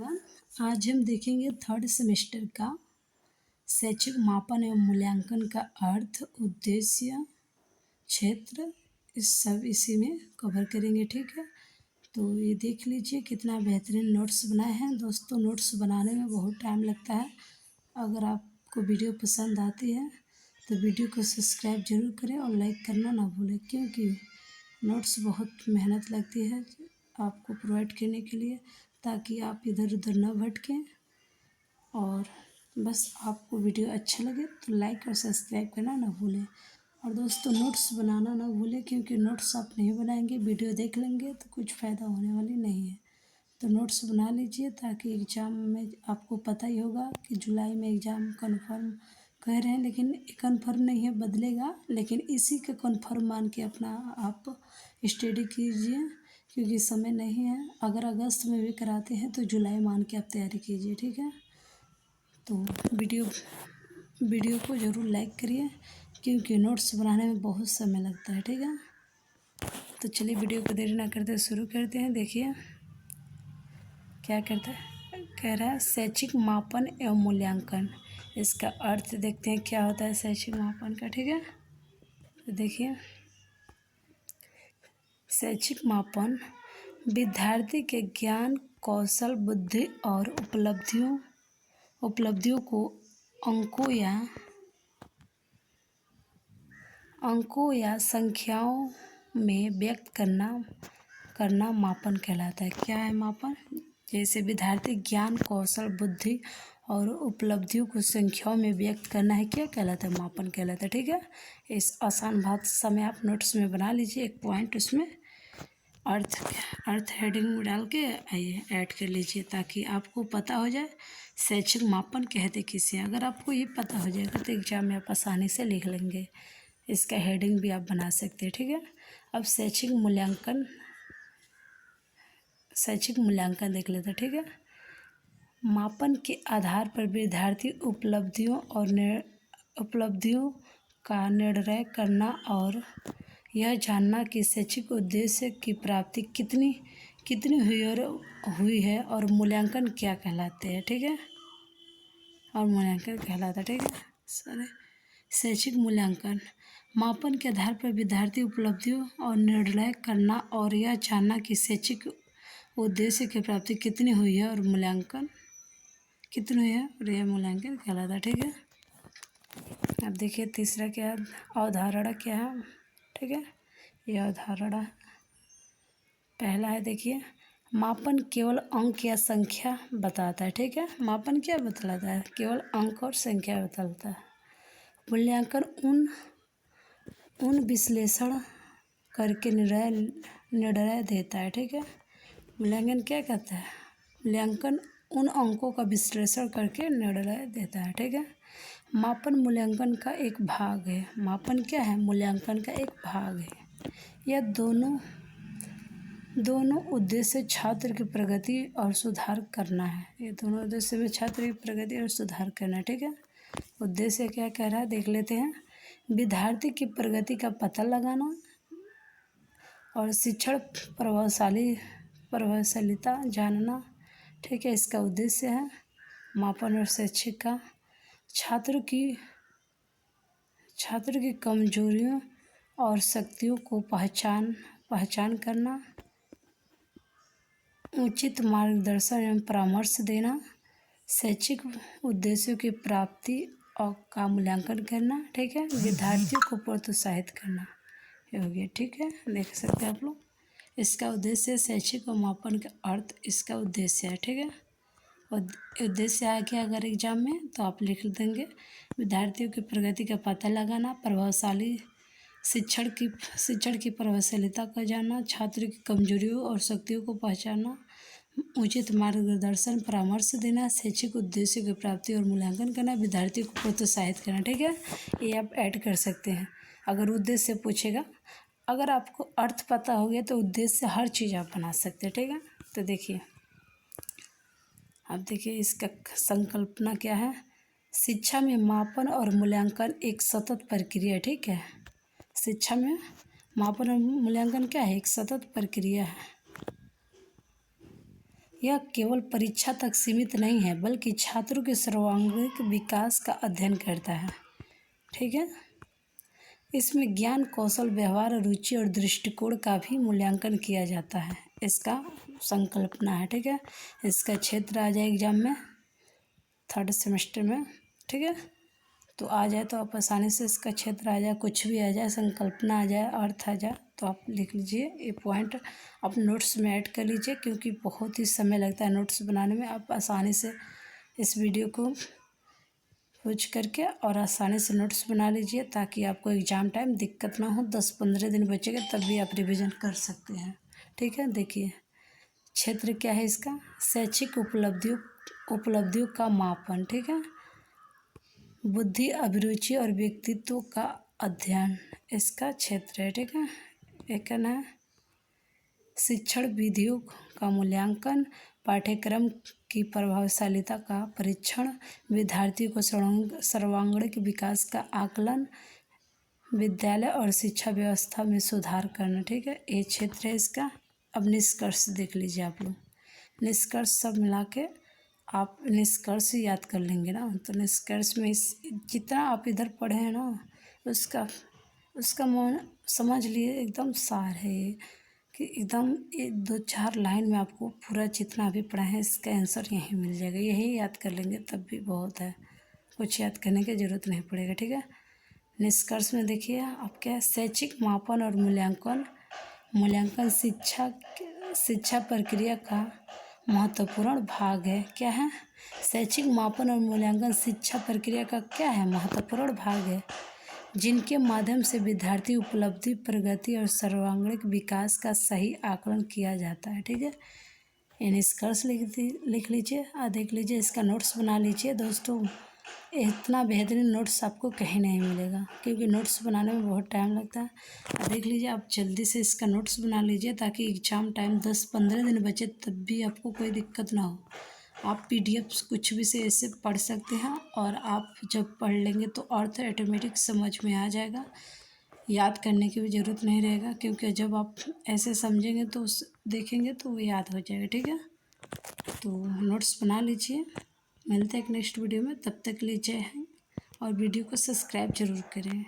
आज हम देखेंगे थर्ड सेमेस्टर का शैक्षिक मापन एवं मूल्यांकन का अर्थ, उद्देश्य, क्षेत्र, इसी में कवर करेंगे। ठीक है, तो ये देख लीजिए कितना बेहतरीन नोट्स बनाए हैं। दोस्तों, नोट्स बनाने में बहुत टाइम लगता है। अगर आपको वीडियो पसंद आती है तो वीडियो को सब्सक्राइब जरूर करें और लाइक करना ना भूलें, क्योंकि नोट्स बहुत मेहनत लगती है आपको प्रोवाइड करने के लिए, ताकि आप इधर उधर ना भटकें। और बस आपको वीडियो अच्छा लगे तो लाइक और सब्सक्राइब करना ना भूलें। और दोस्तों, नोट्स बनाना ना भूलें, क्योंकि नोट्स आप नहीं बनाएंगे, वीडियो देख लेंगे तो कुछ फ़ायदा होने वाली नहीं है। तो नोट्स बना लीजिए, ताकि एग्ज़ाम में आपको पता ही होगा कि जुलाई में एग्ज़ाम कन्फर्म कह रहे हैं, लेकिन कन्फर्म नहीं है, बदलेगा। लेकिन इसी का कन्फर्म मान के अपना आप स्टडी कीजिए, क्योंकि समय नहीं है। अगर अगस्त में भी कराते हैं तो जुलाई मान के आप तैयारी कीजिए। ठीक है, तो वीडियो को ज़रूर लाइक करिए, क्योंकि नोट्स बनाने में बहुत समय लगता है। ठीक है, तो चलिए वीडियो को देरी ना करते शुरू करते हैं। देखिए क्या करता है, कह रहा है शैक्षिक मापन एवं मूल्यांकन। इसका अर्थ देखते हैं क्या होता है शैक्षिक मापन का। ठीक है, तो देखिए, शैक्षिक मापन विद्यार्थी के ज्ञान, कौशल, बुद्धि और उपलब्धियों को अंकों या संख्याओं में व्यक्त करना मापन कहलाता है। क्या है मापन? जैसे विद्यार्थी ज्ञान, कौशल, बुद्धि और उपलब्धियों को संख्याओं में व्यक्त करना है, क्या कहलाता है? मापन कहलाता है। ठीक है, इस आसान भाषा में आप नोट्स में बना लीजिए एक पॉइंट, उसमें अर्थ हेडिंग में डाल के आइए ऐड कर लीजिए, ताकि आपको पता हो जाए शैक्षिक मापन कहते किसे। अगर आपको ये पता हो जाएगा तो एग्जाम में आप आसानी से लिख लेंगे। इसका हेडिंग भी आप बना सकते हैं। ठीक है, अब शैक्षिक मूल्यांकन देख लेते हैं। ठीक है, मापन के आधार पर विद्यार्थी उपलब्धियों का निर्णय करना और यह जानना कि शैक्षिक उद्देश्य की प्राप्ति कितनी हुई है और मूल्यांकन क्या कहलाते हैं। ठीक है, और मूल्यांकन कहलाता है। ठीक है, शैक्षिक मूल्यांकन मापन के आधार पर विद्यार्थी उपलब्धियों और निर्णय करना और यह जानना कि शैक्षिक उद्देश्य की प्राप्ति कितनी हुई है और मूल्यांकन कितनी हुई है और यह मूल्यांकन कहलाता है। ठीक है, अब देखिए तीसरा क्या है, अवधारणा क्या है। ठीक है, यह अवधारणा पहला है, देखिए, मापन केवल अंक या संख्या बताता है। ठीक है, मापन क्या बतलाता है? केवल अंक और संख्या बतलाता है। मूल्यांकन उन विश्लेषण करके निर्णय देता है। ठीक है, मूल्यांकन क्या कहता है? मूल्यांकन उन अंकों का विश्लेषण करके निर्णय देता है। ठीक है, मापन मूल्यांकन का एक भाग है। मापन क्या है? मूल्यांकन का एक भाग है। यह दोनों उद्देश्य छात्र की प्रगति और सुधार करना है। ये दोनों उद्देश्य में छात्र की प्रगति और सुधार करना है। ठीक है, उद्देश्य क्या कह रहा है देख लेते हैं। विद्यार्थी की प्रगति का पता लगाना और शिक्षण प्रभावशीलता जानना। ठीक है, इसका उद्देश्य है। मापन और शैक्षिक का छात्र की कमजोरियों और शक्तियों को पहचान करना, उचित मार्गदर्शन एवं परामर्श देना, शैक्षिक उद्देश्यों की प्राप्ति और का मूल्यांकन करना। ठीक है, विद्यार्थियों को प्रोत्साहित करना, ये हो गया। ठीक है, देख सकते हैं आप लोग, इसका उद्देश्य शैक्षिक और मापन का अर्थ इसका उद्देश्य है। ठीक है, उद्देश्य आ गया अगर एग्जाम में तो आप लिख देंगे, विद्यार्थियों की प्रगति का पता लगाना, प्रभावशाली शिक्षण की प्रभावशीलता का जानना, छात्र की कमजोरियों और शक्तियों को पहचानना, उचित मार्गदर्शन परामर्श देना, शैक्षिक उद्देश्य की प्राप्ति और मूल्यांकन करना, विद्यार्थियों को प्रोत्साहित करना। ठीक है, ये आप ऐड कर सकते हैं अगर उद्देश्य पूछेगा। अगर आपको अर्थ पता हो गया तो उद्देश्य हर चीज़ आप बना सकते हैं। ठीक है, तो देखिए, अब देखिए इसका संकल्पना क्या है। शिक्षा में मापन और मूल्यांकन एक सतत प्रक्रिया है। ठीक है, शिक्षा में मापन और मूल्यांकन क्या है? एक सतत प्रक्रिया है। यह केवल परीक्षा तक सीमित नहीं है बल्कि छात्रों के सर्वांगीण विकास का अध्ययन करता है। ठीक है, इसमें ज्ञान, कौशल, व्यवहार, रुचि और दृष्टिकोण का भी मूल्यांकन किया जाता है। इसका संकल्पना है। ठीक है, इसका क्षेत्र आ जाए एग्जाम में 3rd सेमेस्टर में। ठीक है, तो आ जाए तो आप आसानी से इसका क्षेत्र आ जाए, कुछ भी आ जाए, संकल्पना आ जाए, अर्थ आ जाए, तो आप लिख लीजिए। ये पॉइंट आप नोट्स में ऐड कर लीजिए, क्योंकि बहुत ही समय लगता है नोट्स बनाने में। आप आसानी से इस वीडियो को पूछ करके और आसानी से नोट्स बना लीजिए, ताकि आपको एग्ज़ाम टाइम दिक्कत ना हो। 10-15 दिन बचेगा, तब भी आप रिवीजन कर सकते हैं। ठीक है, देखिए क्षेत्र क्या है इसका, शैक्षिक उपलब्धियों का मापन। ठीक है, बुद्धि, अभिरुचि और व्यक्तित्व का अध्ययन इसका क्षेत्र है। ठीक है, एक है शिक्षण विधियों का मूल्यांकन, पाठ्यक्रम की प्रभावशीलता का परीक्षण, विद्यार्थियों को सर्वांगीण विकास का आकलन, विद्यालय और शिक्षा व्यवस्था में सुधार करना। ठीक है, ये क्षेत्र है इसका। अब निष्कर्ष देख लीजिए आप लोग। निष्कर्ष सब मिला के आप निष्कर्ष याद कर लेंगे ना, तो निष्कर्ष में इस जितना आप इधर पढ़े हैं ना, उसका मन समझ लिए एकदम सार है ये, कि एकदम ये 2-4 लाइन में आपको पूरा जितना भी पढ़ा है इसका आंसर यहीं मिल जाएगा। यही याद कर लेंगे तब भी बहुत है, कुछ याद करने की ज़रूरत नहीं पड़ेगा। ठीक है, निष्कर्ष में देखिए आप क्या है, शैक्षिक मापन और मूल्यांकन शिक्षा प्रक्रिया का महत्वपूर्ण भाग है। क्या है, शैक्षिक मापन और मूल्यांकन शिक्षा प्रक्रिया का क्या है, महत्वपूर्ण भाग है, जिनके माध्यम से विद्यार्थी उपलब्धि, प्रगति और सर्वांगीण विकास का सही आकलन किया जाता है। ठीक है, ये निष्कर्ष लिख लीजिए और देख लीजिए, इसका नोट्स बना लीजिए दोस्तों। इतना बेहतरीन नोट्स आपको कहीं नहीं मिलेगा, क्योंकि नोट्स बनाने में बहुत टाइम लगता है। और देख लीजिए, आप जल्दी से इसका नोट्स बना लीजिए, ताकि एग्ज़ाम टाइम 10-15 दिन बचे, तब भी आपको कोई दिक्कत ना हो। आप PDF कुछ भी से ऐसे पढ़ सकते हैं, और आप जब पढ़ लेंगे तो अर्थ ऑटोमेटिक समझ में आ जाएगा, याद करने की भी ज़रूरत नहीं रहेगा, क्योंकि जब आप ऐसे समझेंगे तो देखेंगे तो वो याद हो जाएगा। ठीक है, तो नोट्स बना लीजिए। मिलते हैं एक नेक्स्ट वीडियो में, तब तक के लिए जय हिंद, और वीडियो को सब्सक्राइब जरूर करें।